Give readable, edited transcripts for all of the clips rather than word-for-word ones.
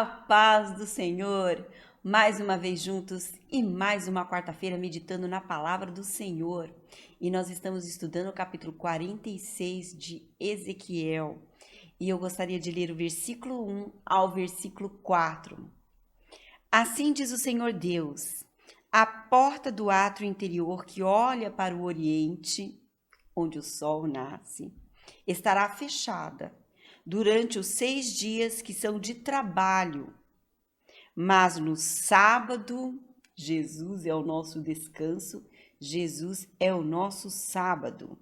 A paz do Senhor, mais uma vez juntos e mais uma quarta-feira meditando na palavra do Senhor. E nós estamos estudando o capítulo 46 de Ezequiel. E eu gostaria de ler o versículo 1 ao versículo 4. Assim diz o Senhor Deus: a porta do átrio interior que olha para o oriente, onde o sol nasce, estará fechada durante os 6 dias que são de trabalho. Mas no sábado, Jesus é o nosso descanso, Jesus é o nosso sábado.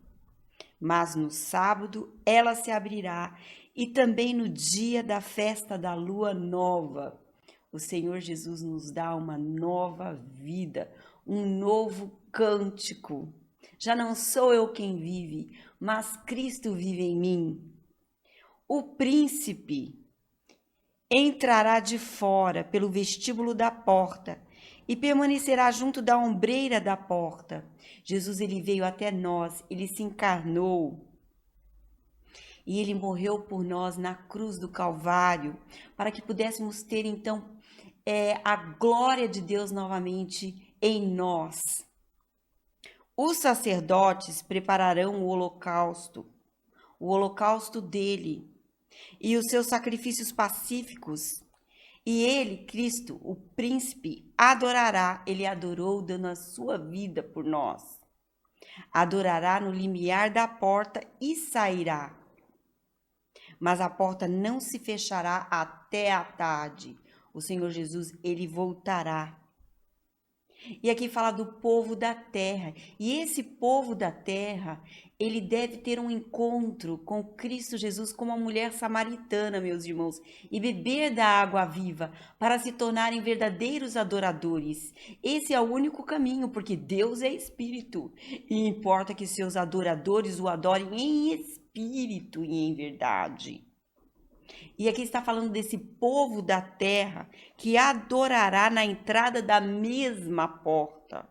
Mas no sábado ela se abrirá, e também no dia da festa da lua nova. O Senhor Jesus nos dá uma nova vida, um novo cântico. Já não sou eu quem vive, mas Cristo vive em mim. O príncipe entrará de fora pelo vestíbulo da porta e permanecerá junto da ombreira da porta. Jesus, ele veio até nós, ele se encarnou e ele morreu por nós na cruz do Calvário, para que pudéssemos ter então a glória de Deus novamente em nós. Os sacerdotes prepararão o holocausto dele, e os seus sacrifícios pacíficos, e ele, Cristo, o príncipe, adorará. Ele adorou dando a sua vida por nós. Adorará no limiar da porta e sairá. Mas a porta não se fechará até a tarde. O Senhor Jesus, ele voltará. E aqui fala do povo da terra. E esse povo da terra, ele deve ter um encontro com Cristo Jesus como a mulher samaritana, meus irmãos, e beber da água viva para se tornarem verdadeiros adoradores. Esse é o único caminho, porque Deus é espírito e importa que seus adoradores o adorem em espírito e em verdade. E aqui está falando desse povo da terra que adorará na entrada da mesma porta,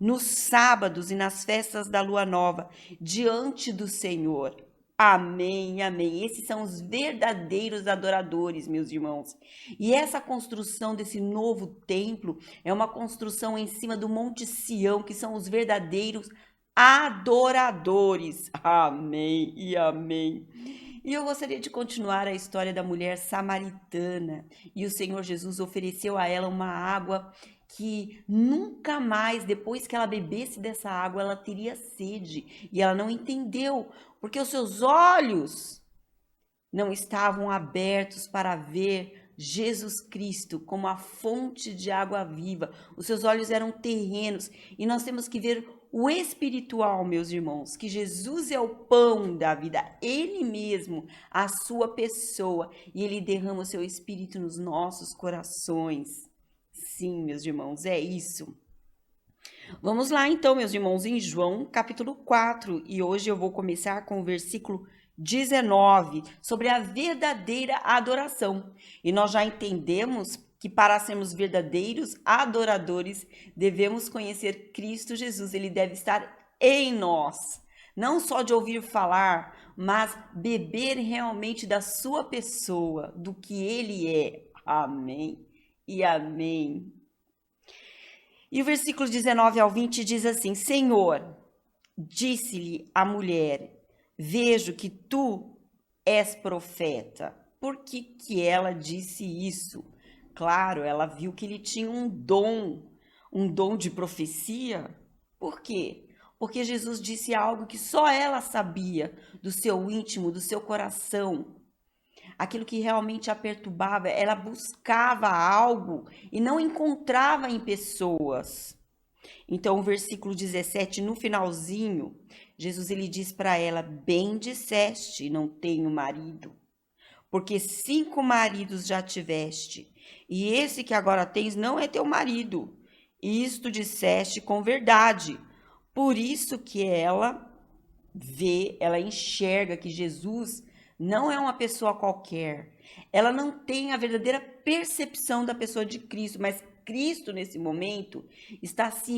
nos sábados e nas festas da lua nova, diante do Senhor. Amém, amém. Esses são os verdadeiros adoradores, meus irmãos. E essa construção desse novo templo é uma construção em cima do Monte Sião, que são os verdadeiros adoradores. Amém e amém. E eu gostaria de continuar a história da mulher samaritana. E o Senhor Jesus ofereceu a ela uma água que nunca mais, depois que ela bebesse dessa água, ela teria sede. E ela não entendeu, porque os seus olhos não estavam abertos para ver Jesus Cristo como a fonte de água viva. Os seus olhos eram terrenos. E nós temos que ver o espiritual, meus irmãos, que Jesus é o pão da vida, ele mesmo, a sua pessoa, e ele derrama o seu espírito nos nossos corações. Sim, meus irmãos, é isso. Vamos lá então, meus irmãos, em João capítulo 4, e hoje eu vou começar com o versículo 19, sobre a verdadeira adoração. E nós já entendemos que para sermos verdadeiros adoradores, devemos conhecer Cristo Jesus. Ele deve estar em nós. Não só de ouvir falar, mas beber realmente da sua pessoa, do que ele é. Amém e amém. E o versículo 19 ao 20 diz assim: Senhor, disse-lhe a mulher, vejo que tu és profeta. Por que ela disse isso? Claro, ela viu que ele tinha um dom de profecia. Por quê? Porque Jesus disse algo que só ela sabia do seu íntimo, do seu coração. Aquilo que realmente a perturbava, ela buscava algo e não encontrava em pessoas. Então, o versículo 17, no finalzinho, Jesus ele diz para ela: bem disseste, não tenho marido, porque 5 maridos já tiveste, e esse que agora tens não é teu marido. Isto disseste com verdade. Por isso que ela ela enxerga que Jesus não é uma pessoa qualquer. Ela não tem a verdadeira percepção da pessoa de Cristo, mas Cristo, nesse momento, está se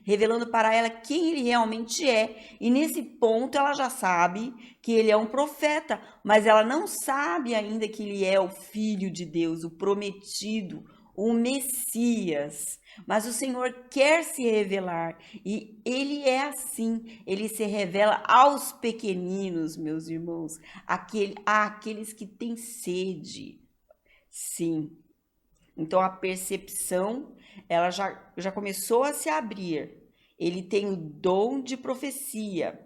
revelando para ela quem ele realmente é. E nesse ponto ela já sabe que ele é um profeta, mas ela não sabe ainda que ele é o Filho de Deus, o prometido, o Messias. Mas o Senhor quer se revelar e ele é assim, ele se revela aos pequeninos, meus irmãos, àqueles que têm sede. Sim. Então a percepção, ela já começou a se abrir. Ele tem o dom de profecia.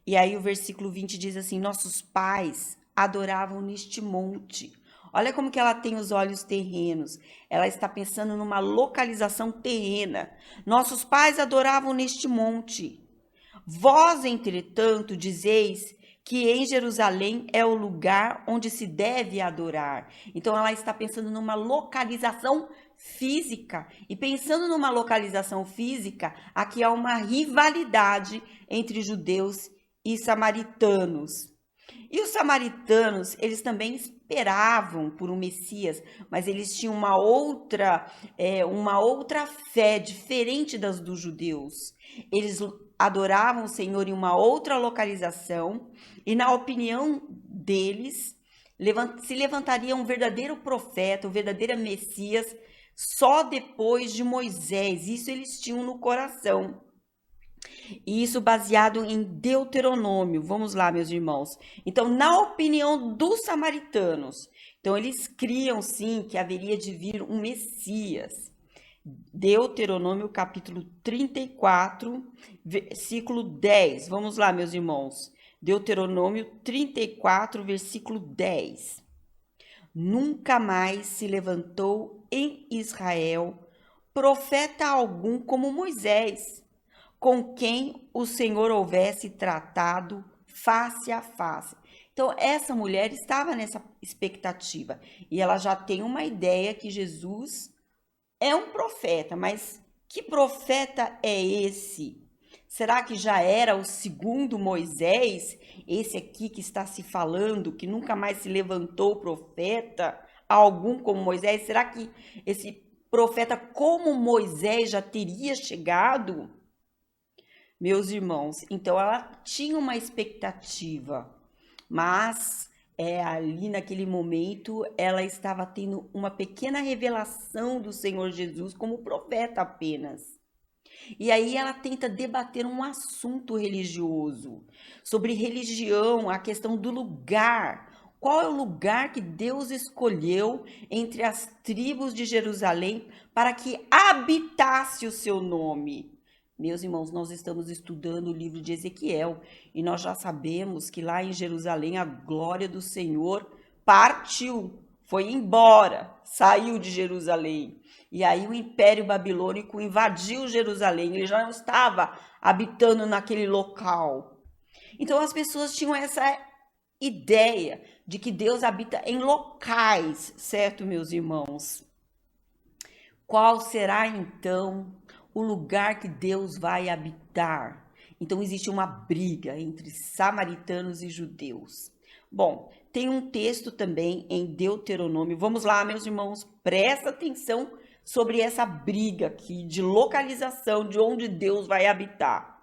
E aí o versículo 20 diz assim: nossos pais adoravam neste monte. Olha como que ela tem os olhos terrenos. Ela está pensando numa localização terrena. Nossos pais adoravam neste monte. Vós, entretanto, dizeis que em Jerusalém é o lugar onde se deve adorar. Então ela está pensando numa localização física. E pensando numa localização física, aqui há uma rivalidade entre judeus e samaritanos. E os samaritanos, eles também esperavam por um Messias, mas eles tinham uma outra fé diferente das dos judeus. Eles adoravam o Senhor em uma outra localização e, na opinião deles, se levantaria um verdadeiro profeta, um verdadeiro Messias, só depois de Moisés. Isso eles tinham no coração. E isso baseado em Deuteronômio. Vamos lá, meus irmãos. Então, na opinião dos samaritanos, então eles criam sim que haveria de vir um Messias. Deuteronômio capítulo 34, versículo 10. Vamos lá, meus irmãos. Deuteronômio 34, versículo 10. Nunca mais se levantou em Israel profeta algum como Moisés, com quem o Senhor houvesse tratado face a face. Então, essa mulher estava nessa expectativa e ela já tem uma ideia que Jesus é um profeta, mas que profeta é esse? Será que já era o segundo Moisés? Esse aqui que está se falando, que nunca mais se levantou profeta algum como Moisés? Será que esse profeta como Moisés já teria chegado? Meus irmãos, então ela tinha uma expectativa, mas ali naquele momento ela estava tendo uma pequena revelação do Senhor Jesus como profeta apenas. E aí ela tenta debater um assunto religioso, sobre religião, a questão do lugar. Qual é o lugar que Deus escolheu entre as tribos de Jerusalém para que habitasse o seu nome? Meus irmãos, nós estamos estudando o livro de Ezequiel e nós já sabemos que lá em Jerusalém a glória do Senhor partiu, foi embora, saiu de Jerusalém. E aí o Império Babilônico invadiu Jerusalém, ele já não estava habitando naquele local. Então as pessoas tinham essa ideia de que Deus habita em locais, certo, meus irmãos? Qual será então o lugar que Deus vai habitar? Então existe uma briga entre samaritanos e judeus. Bom, tem um texto também em Deuteronômio. Vamos lá, meus irmãos, presta atenção sobre essa briga aqui de localização de onde Deus vai habitar.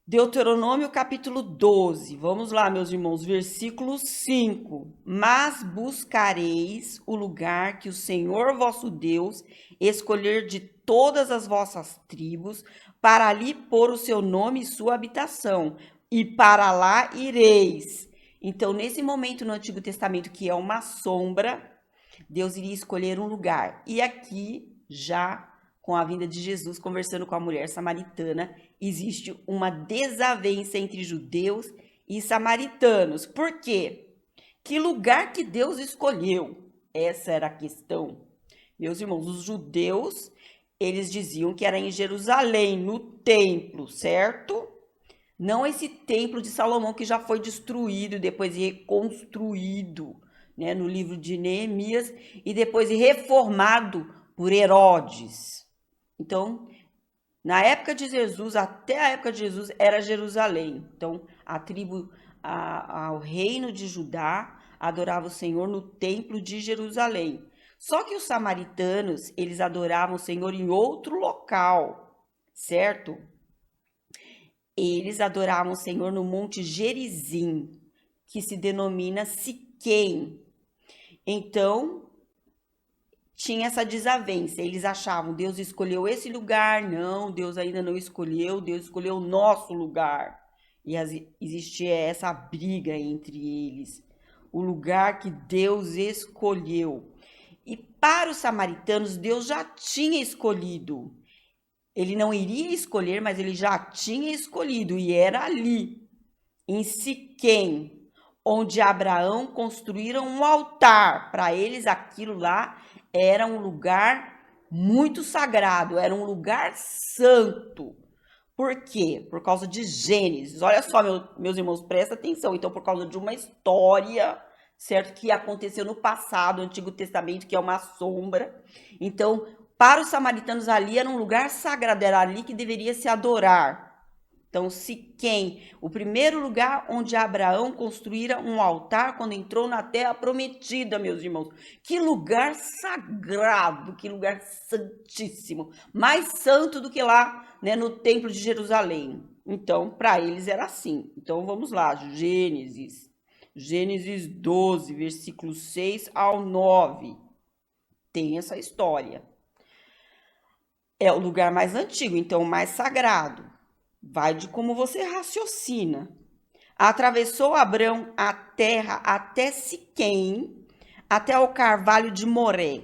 Deuteronômio capítulo 12, vamos lá, meus irmãos, versículo 5. Mas buscareis o lugar que o Senhor vosso Deus escolher de todas as vossas tribos, para ali pôr o seu nome e sua habitação, e para lá ireis. Então, nesse momento no Antigo Testamento, que é uma sombra, Deus iria escolher um lugar. E aqui, já com a vinda de Jesus, conversando com a mulher samaritana, existe uma desavença entre judeus e samaritanos. Por quê? Que lugar que Deus escolheu? Essa era a questão. Meus irmãos, os judeus, eles diziam que era em Jerusalém, no templo, certo? Não esse templo de Salomão que já foi destruído, depois reconstruído, né, no livro de Neemias, e depois reformado por Herodes. Então, na época de Jesus, até a época de Jesus, era Jerusalém. Então, o reino de Judá adorava o Senhor no templo de Jerusalém. Só que os samaritanos, eles adoravam o Senhor em outro local, certo? Eles adoravam o Senhor no Monte Gerizim, que se denomina Siquém. Então, tinha essa desavença. Eles achavam, Deus escolheu esse lugar. Não, Deus ainda não escolheu, Deus escolheu o nosso lugar. E existia essa briga entre eles. O lugar que Deus escolheu. E para os samaritanos, Deus já tinha escolhido. Ele não iria escolher, mas ele já tinha escolhido. E era ali, em Siquém, onde Abraão construíram um altar. Para eles, aquilo lá era um lugar muito sagrado, era um lugar santo. Por quê? Por causa de Gênesis. Olha só, meus irmãos, presta atenção. Então, por causa de uma história, certo? Que aconteceu no passado, no Antigo Testamento, que é uma sombra. Então, para os samaritanos ali era um lugar sagrado, era ali que deveria se adorar. Então, Siquém, o primeiro lugar onde Abraão construíra um altar quando entrou na terra prometida, meus irmãos. Que lugar sagrado, que lugar santíssimo. Mais santo do que lá, né, no templo de Jerusalém. Então, para eles era assim. Então, vamos lá, Gênesis 12, versículos 6 ao 9. Tem essa história. É o lugar mais antigo, então o mais sagrado. Vai de como você raciocina. Atravessou Abrão a terra até Siquém, até o carvalho de Moré.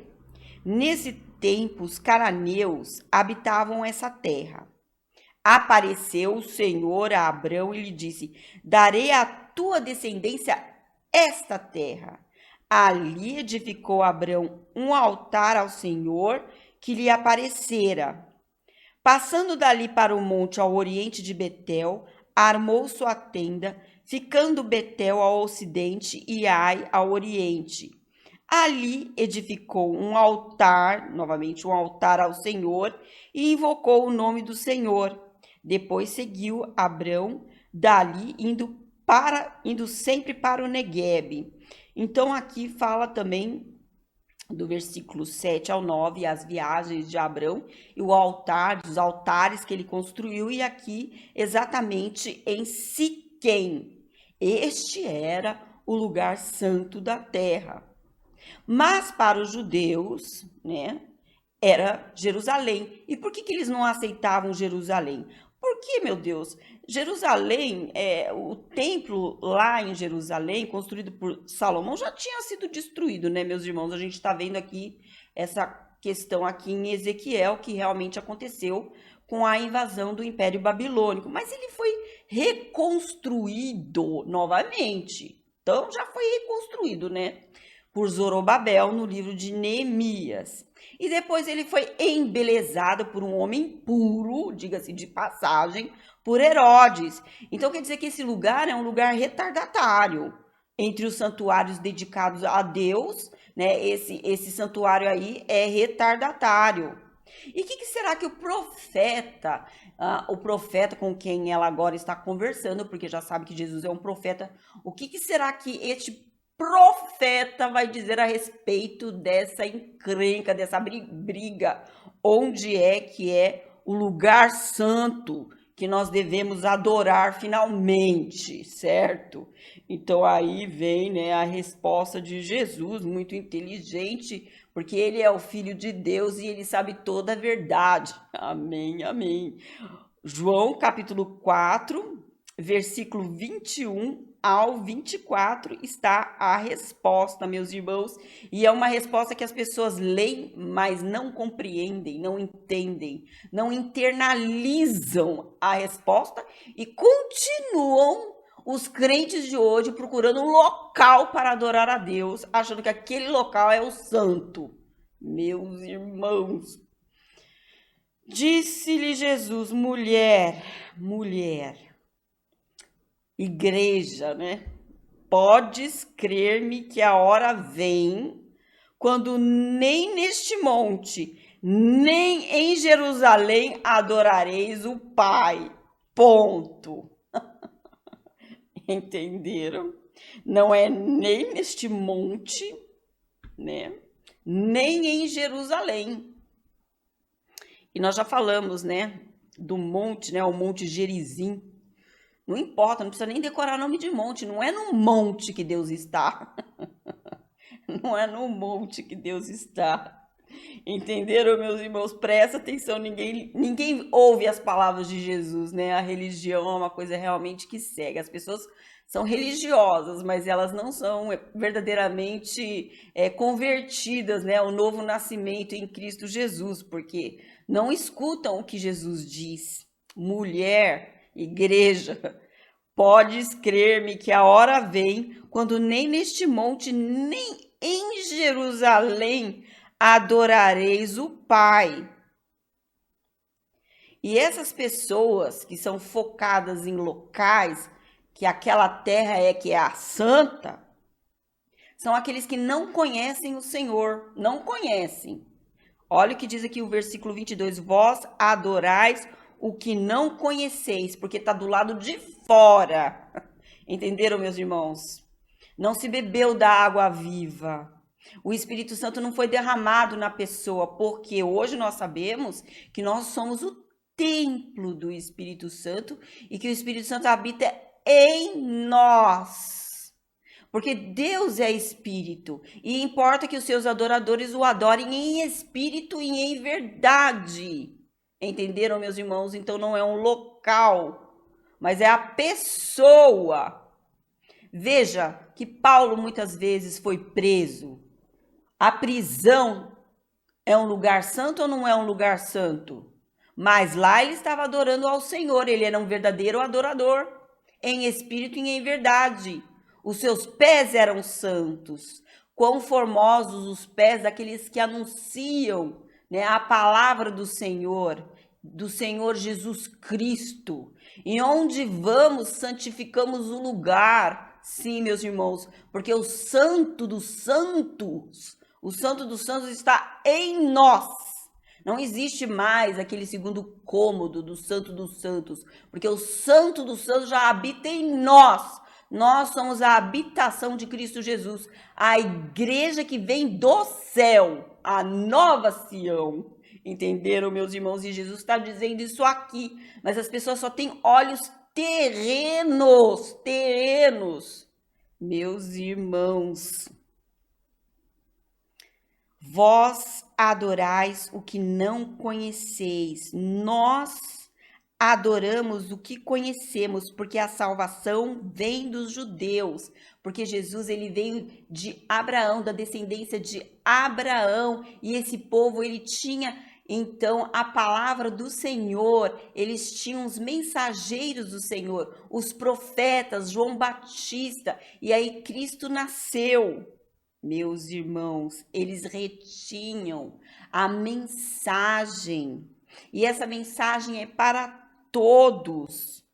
Nesse tempo, os cananeus habitavam essa terra. Apareceu o Senhor a Abrão e lhe disse: darei à tua descendência esta terra. Ali edificou Abrão um altar ao Senhor que lhe aparecera. Passando dali para o monte ao oriente de Betel, armou sua tenda, ficando Betel ao ocidente e Ai ao oriente. Ali edificou um altar, novamente um altar ao Senhor, e invocou o nome do Senhor. Depois seguiu Abrão dali, indo sempre para o Neguebe. Então aqui fala também do versículo 7 ao 9, as viagens de Abrão e o altar, os altares que ele construiu, e aqui exatamente em Siquém. Este era o lugar santo da terra. Mas para os judeus, né, era Jerusalém. E por que eles não aceitavam Jerusalém? Porque, meu Deus, Jerusalém, o templo lá em Jerusalém, construído por Salomão, já tinha sido destruído, né, meus irmãos? A gente está vendo aqui essa questão aqui em Ezequiel, que realmente aconteceu com a invasão do Império Babilônico. Mas ele foi reconstruído novamente. Então, já foi reconstruído, né? Por Zorobabel no livro de Neemias. E depois ele foi embelezado por um homem puro, diga-se de passagem, por Herodes. Então quer dizer que esse lugar é um lugar retardatário entre os santuários dedicados a Deus, né? Esse santuário aí é retardatário. E o que será que o profeta com quem ela agora está conversando, porque já sabe que Jesus é um profeta, o que será que este profeta vai dizer a respeito dessa encrenca, dessa briga, onde é que é o lugar santo que nós devemos adorar finalmente, certo? Então aí vem, né, a resposta de Jesus, muito inteligente, porque ele é o Filho de Deus e ele sabe toda a verdade. Amém, amém. João capítulo 4, versículo 21 ao 24 está a resposta, meus irmãos, e é uma resposta que as pessoas leem, mas não compreendem, não entendem, não internalizam a resposta e continuam os crentes de hoje procurando um local para adorar a Deus, achando que aquele local é o santo. Meus irmãos, disse-lhe Jesus: mulher, igreja, né? Podes crer-me que a hora vem quando nem neste monte, nem em Jerusalém adorareis o Pai. Ponto. Entenderam? Não é nem neste monte, né? nem em Jerusalém. E nós já falamos, né, do monte, né, o Monte Gerizim. Não importa, não precisa nem decorar nome de monte, não é no monte que Deus está. Não é no monte que Deus está. Entenderam, meus irmãos? Presta atenção, ninguém ouve as palavras de Jesus, né? A religião é uma coisa realmente que segue. As pessoas são religiosas, mas elas não são verdadeiramente convertidas, né? O novo nascimento em Cristo Jesus, porque não escutam o que Jesus diz. Mulher, igreja, podes crer-me que a hora vem quando nem neste monte, nem em Jerusalém adorareis o Pai. E essas pessoas que são focadas em locais, que aquela terra que é a santa, são aqueles que não conhecem o Senhor, não conhecem. Olha o que diz aqui o versículo 22, vós adorais o que não conheceis, porque está do lado de fora. Entenderam, meus irmãos? Não se bebeu da água viva. O Espírito Santo não foi derramado na pessoa, porque hoje nós sabemos que nós somos o templo do Espírito Santo e que o Espírito Santo habita em nós. Porque Deus é Espírito e importa que os seus adoradores o adorem em espírito e em verdade. Entenderam, meus irmãos? Então não é um local, mas é a pessoa. Veja que Paulo muitas vezes foi preso. A prisão é um lugar santo ou não é um lugar santo? Mas lá ele estava adorando ao Senhor, ele era um verdadeiro adorador, em espírito e em verdade. Os seus pés eram santos. Quão formosos os pés daqueles que anunciam, né, a palavra do Senhor Jesus Cristo. E onde vamos, santificamos o lugar. Sim, meus irmãos, porque o Santo dos Santos está em nós. Não existe mais aquele segundo cômodo do Santo dos Santos, porque o Santo dos Santos já habita em nós. Nós somos a habitação de Cristo Jesus, a igreja que vem do céu, a nova Sião. Entenderam, meus irmãos? E Jesus está dizendo isso aqui, mas as pessoas só têm olhos terrenos. Meus irmãos, vós adorais o que não conheceis, nós adoramos o que conhecemos, porque a salvação vem dos judeus, porque Jesus ele veio de Abraão, da descendência de Abraão, e esse povo ele tinha então a palavra do Senhor, eles tinham os mensageiros do Senhor, os profetas, João Batista, e aí Cristo nasceu. Meus irmãos, eles retinham a mensagem, e essa mensagem é para todos,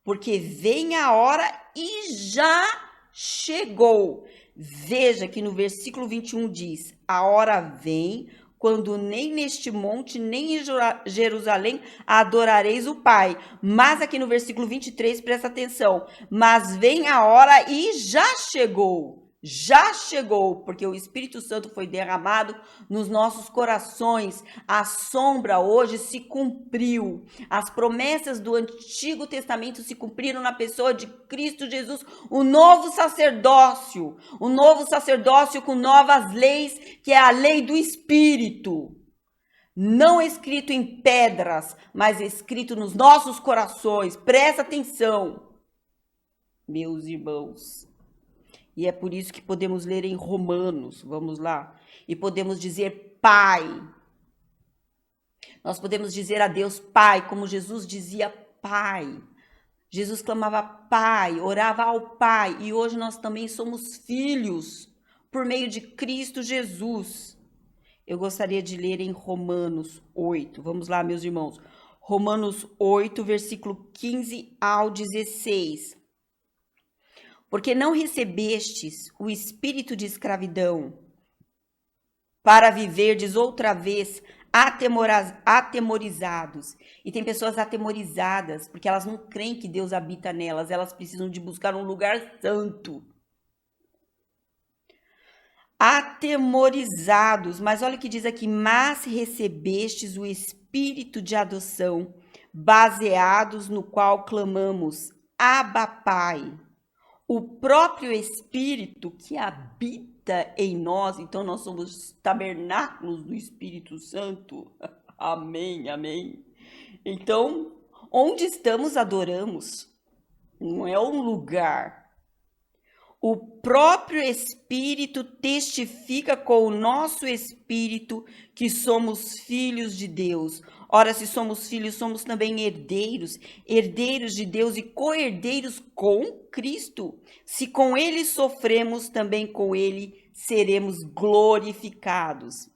porque vem a hora e já chegou. Veja que no versículo 21 diz: a hora vem quando nem neste monte, nem em Jerusalém adorareis o Pai. Mas aqui no versículo 23, presta atenção, mas vem a hora e já chegou. Já chegou, porque o Espírito Santo foi derramado nos nossos corações. A sombra hoje se cumpriu. As promessas do Antigo Testamento se cumpriram na pessoa de Cristo Jesus, o novo sacerdócio com novas leis, que é a lei do Espírito. Não escrito em pedras, mas escrito nos nossos corações. Presta atenção, meus irmãos. E é por isso que podemos ler em Romanos, vamos lá, e podemos dizer Pai. Nós podemos dizer a Deus Pai, como Jesus dizia Pai. Jesus clamava Pai, orava ao Pai, e hoje nós também somos filhos, por meio de Cristo Jesus. Eu gostaria de ler em Romanos 8, vamos lá, meus irmãos. Romanos 8, versículo 15 ao 16. Porque não recebestes o espírito de escravidão para viverdes outra vez atemorizados. E tem pessoas atemorizadas porque elas não creem que Deus habita nelas, elas precisam de buscar um lugar santo. atemorizados. Mas olha o que diz aqui: mas recebestes o espírito de adoção, baseados no qual clamamos, Abba, Pai. O próprio Espírito que habita em nós, então nós somos tabernáculos do Espírito Santo. Amém, amém. Então, onde estamos, adoramos. Não é um lugar. O próprio Espírito testifica com o nosso espírito que somos filhos de Deus. Ora, se somos filhos, somos também herdeiros, herdeiros de Deus e co-herdeiros com Cristo. Se com ele sofremos, também com ele seremos glorificados.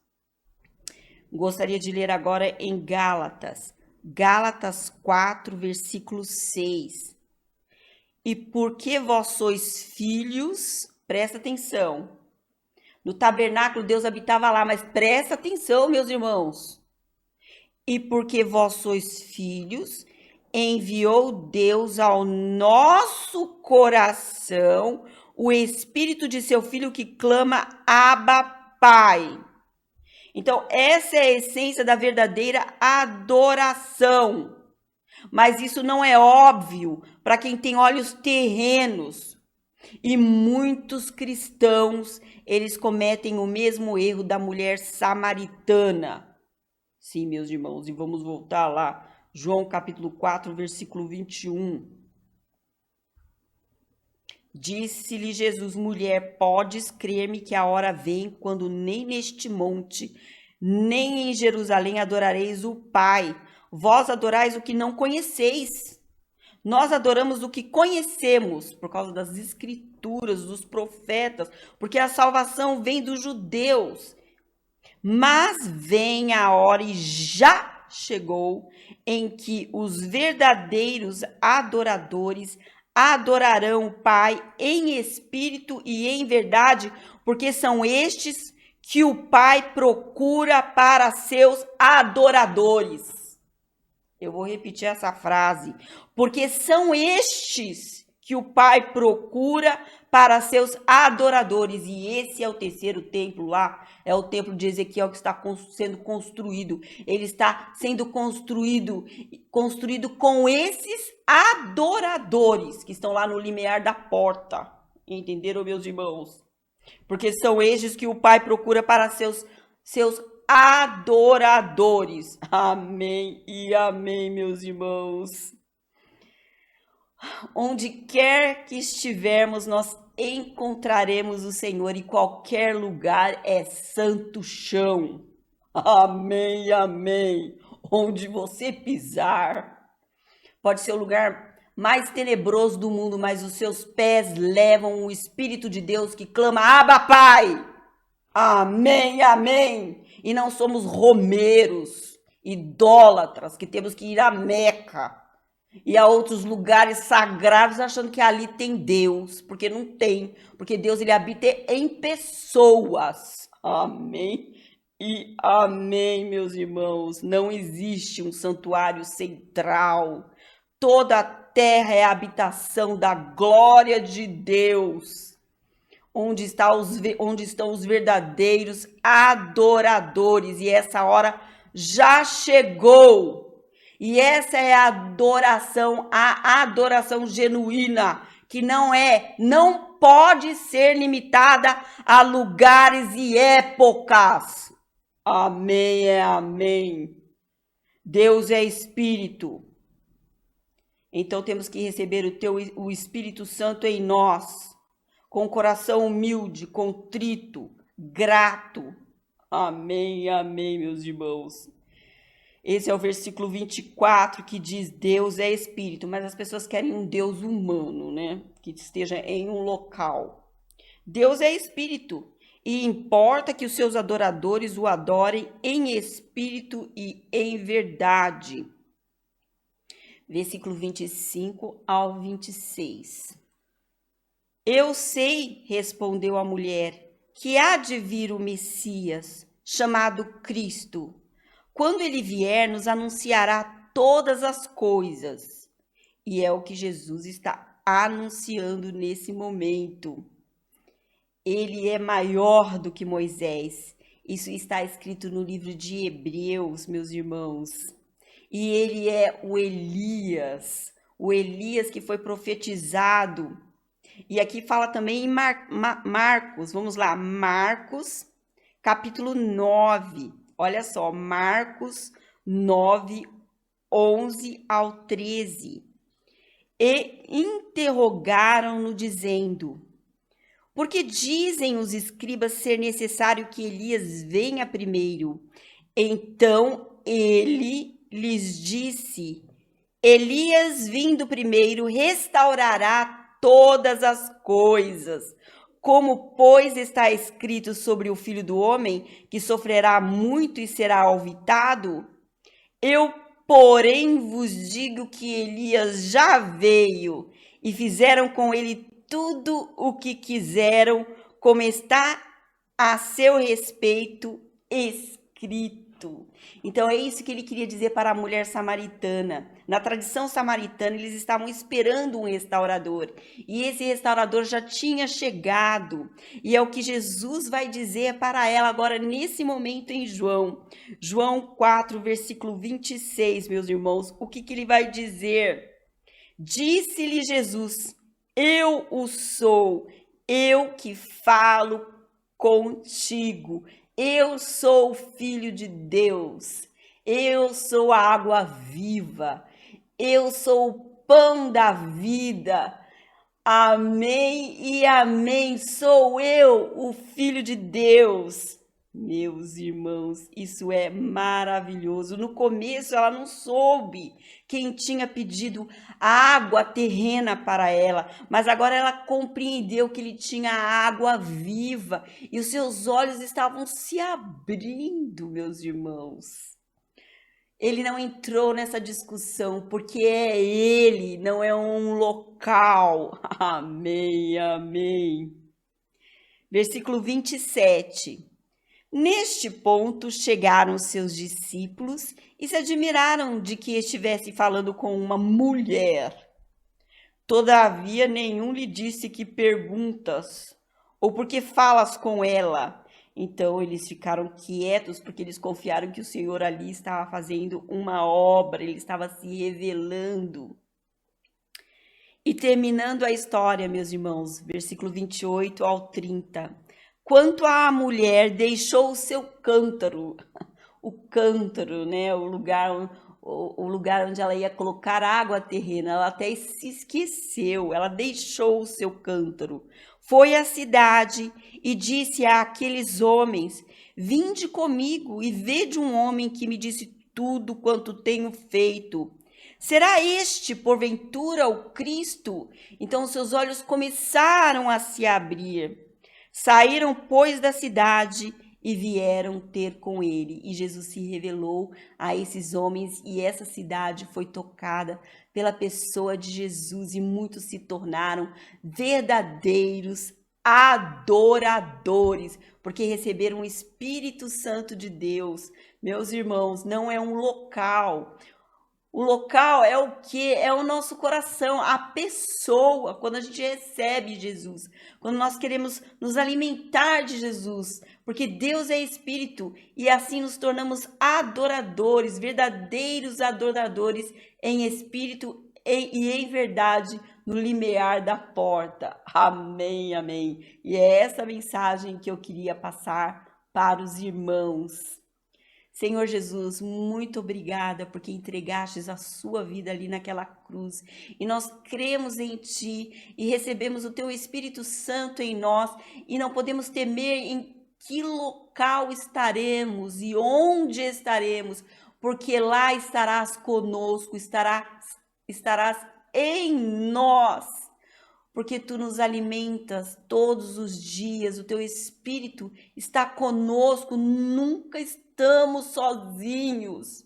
Gostaria de ler agora em Gálatas. Gálatas 4, versículo 6. E porque vós sois filhos, presta atenção. No tabernáculo Deus habitava lá, mas presta atenção, meus irmãos. E porque vós sois filhos, enviou Deus ao nosso coração o Espírito de seu Filho que clama, Abba, Pai. Então, essa é a essência da verdadeira adoração. Mas isso não é óbvio para quem tem olhos terrenos. E muitos cristãos, eles cometem o mesmo erro da mulher samaritana. Sim, meus irmãos, e vamos voltar lá. João capítulo 4, versículo 21. Disse-lhe Jesus, mulher, podes crer-me que a hora vem quando nem neste monte, nem em Jerusalém adorareis o Pai. Vós adorais o que não conheceis. Nós adoramos o que conhecemos, por causa das escrituras, dos profetas, porque a salvação vem dos judeus. Mas vem a hora, e já chegou, em que os verdadeiros adoradores adorarão o Pai em espírito e em verdade, porque são estes que o Pai procura para seus adoradores. Eu vou repetir essa frase. Porque são estes que o Pai procura para seus adoradores. E esse é o terceiro templo lá. É o templo de Ezequiel que está sendo construído. Ele está sendo construído com esses adoradores que estão lá no limiar da porta. Entenderam, meus irmãos? Porque são estes que o Pai procura para seus adoradores. Amém e amém, meus irmãos. Onde quer que estivermos, nós encontraremos o Senhor, e qualquer lugar é santo chão. Amém, amém. Onde você pisar, pode ser o lugar mais tenebroso do mundo, mas os seus pés levam o Espírito de Deus que clama, Abba, Pai. Amém, amém. E não somos romeiros, idólatras, que temos que ir a Meca e a outros lugares sagrados achando que ali tem Deus, porque não tem, porque Deus ele habita em pessoas. Amém e amém, meus irmãos. Não existe um santuário central. Toda a terra é a habitação da glória de Deus, onde estão os verdadeiros adoradores, e essa hora já chegou. E essa é a adoração genuína, que não pode ser limitada a lugares e épocas. Amém, é amém. Deus é Espírito. Então temos que receber o Espírito Santo em nós, com o coração humilde, contrito, grato. Amém, amém, meus irmãos. Esse é o versículo 24 que diz Deus é Espírito, mas as pessoas querem um Deus humano, né? Que esteja em um local. Deus é Espírito e importa que os seus adoradores o adorem em espírito e em verdade. Versículo 25 ao 26. Eu sei, respondeu a mulher, que há de vir o Messias, chamado Cristo. Quando ele vier, nos anunciará todas as coisas. E é o que Jesus está anunciando nesse momento. Ele é maior do que Moisés. Isso está escrito no livro de Hebreus, meus irmãos. E ele é o Elias que foi profetizado. E aqui fala também em Marcos, vamos lá, Marcos, capítulo 9. Olha só, Marcos 9, 11 ao 13. E interrogaram-no, dizendo: por que dizem os escribas ser necessário que Elias venha primeiro? Então ele lhes disse: Elias, vindo primeiro, restaurará todas as coisas. Como, pois, está escrito sobre o Filho do Homem, que sofrerá muito e será alvitado? Eu, porém, vos digo que Elias já veio, e fizeram com ele tudo o que quiseram, como está a seu respeito escrito. Então é isso que ele queria dizer para a mulher samaritana. Na tradição samaritana, eles estavam esperando um restaurador, e esse restaurador já tinha chegado, e é o que Jesus vai dizer para ela agora nesse momento em João 4, versículo 26, meus irmãos. O que ele vai dizer? Disse-lhe Jesus: eu o sou, eu que falo contigo. Eu sou o Filho de Deus. Eu sou a água viva. Eu sou o pão da vida. Amém e amém. Sou eu, o Filho de Deus. Meus irmãos, isso é maravilhoso. No começo ela não soube quem tinha pedido água terrena para ela, mas agora ela compreendeu que ele tinha água viva e os seus olhos estavam se abrindo, meus irmãos. Ele não entrou nessa discussão porque é ele, não é um local. Amém, amém. Versículo 27. Neste ponto chegaram seus discípulos e se admiraram de que estivesse falando com uma mulher. Todavia nenhum lhe disse: que perguntas, ou por que falas com ela? Então eles ficaram quietos, porque eles confiaram que o Senhor ali estava fazendo uma obra, ele estava se revelando. E terminando a história, meus irmãos, versículo 28 ao 30. Quanto à mulher, deixou o seu cântaro, o cântaro, né, o lugar onde ela ia colocar água terrena, ela até se esqueceu, ela deixou o seu cântaro. Foi à cidade e disse àqueles homens: vinde comigo e vede um homem que me disse tudo quanto tenho feito. Será este, porventura, o Cristo? Então seus olhos começaram a se abrir. Saíram, pois, da cidade e vieram ter com ele. E Jesus se revelou a esses homens, e essa cidade foi tocada pela pessoa de Jesus, e muitos se tornaram verdadeiros adoradores, porque receberam o Espírito Santo de Deus. Meus irmãos, não é um local. O local é o que? É o nosso coração, a pessoa, quando a gente recebe Jesus, quando nós queremos nos alimentar de Jesus, porque Deus é Espírito e assim nos tornamos adoradores, verdadeiros adoradores em espírito e em verdade no limiar da porta. Amém, amém. E é essa mensagem que eu queria passar para os irmãos. Senhor Jesus, muito obrigada porque entregastes a sua vida ali naquela cruz. E nós cremos em Ti e recebemos o Teu Espírito Santo em nós. E não podemos temer em que local estaremos e onde estaremos, porque lá estarás conosco, estarás em nós. Porque Tu nos alimentas todos os dias, o Teu Espírito está conosco, nunca estamos sozinhos.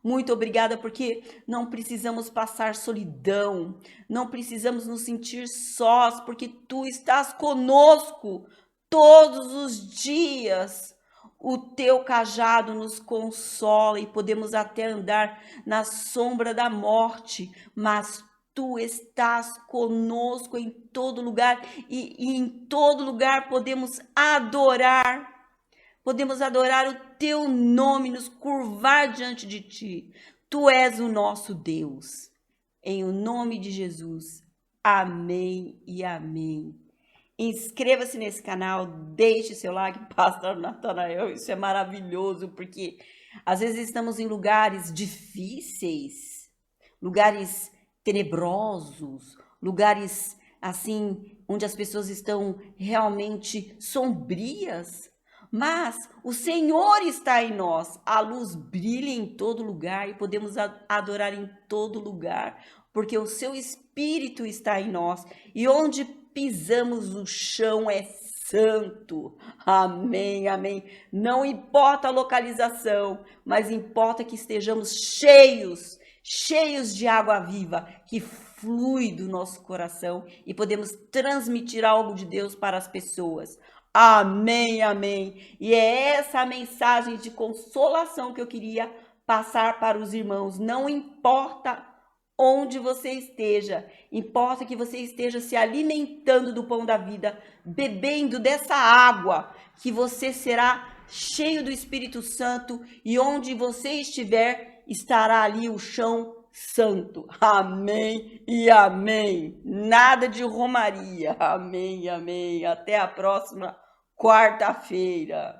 Muito obrigada, porque não precisamos passar solidão, não precisamos nos sentir sós, porque Tu estás conosco todos os dias. O Teu cajado nos consola e podemos até andar na sombra da morte, mas tu estás conosco em todo lugar e em todo lugar podemos adorar o teu nome, nos curvar diante de ti. Tu és o nosso Deus. Em o nome de Jesus. Amém e amém. Inscreva-se nesse canal, deixe seu like, Pastor Natanael, isso é maravilhoso, porque às vezes estamos em lugares difíceis, lugares tenebrosos, lugares assim, onde as pessoas estão realmente sombrias, mas o Senhor está em nós, a luz brilha em todo lugar e podemos adorar em todo lugar, porque o seu Espírito está em nós e onde pisamos o chão é santo. Amém, amém. Não importa a localização, mas importa que estejamos cheios de água viva que flui do nosso coração e podemos transmitir algo de Deus para as pessoas. Amém, amém. E é essa a mensagem de consolação que eu queria passar para os irmãos. Não importa onde você esteja, importa que você esteja se alimentando do pão da vida, bebendo dessa água, que você será cheio do Espírito Santo e onde você estiver, estará ali o chão santo. Amém e amém. Nada de romaria. Amém e amém. Até a próxima quarta-feira.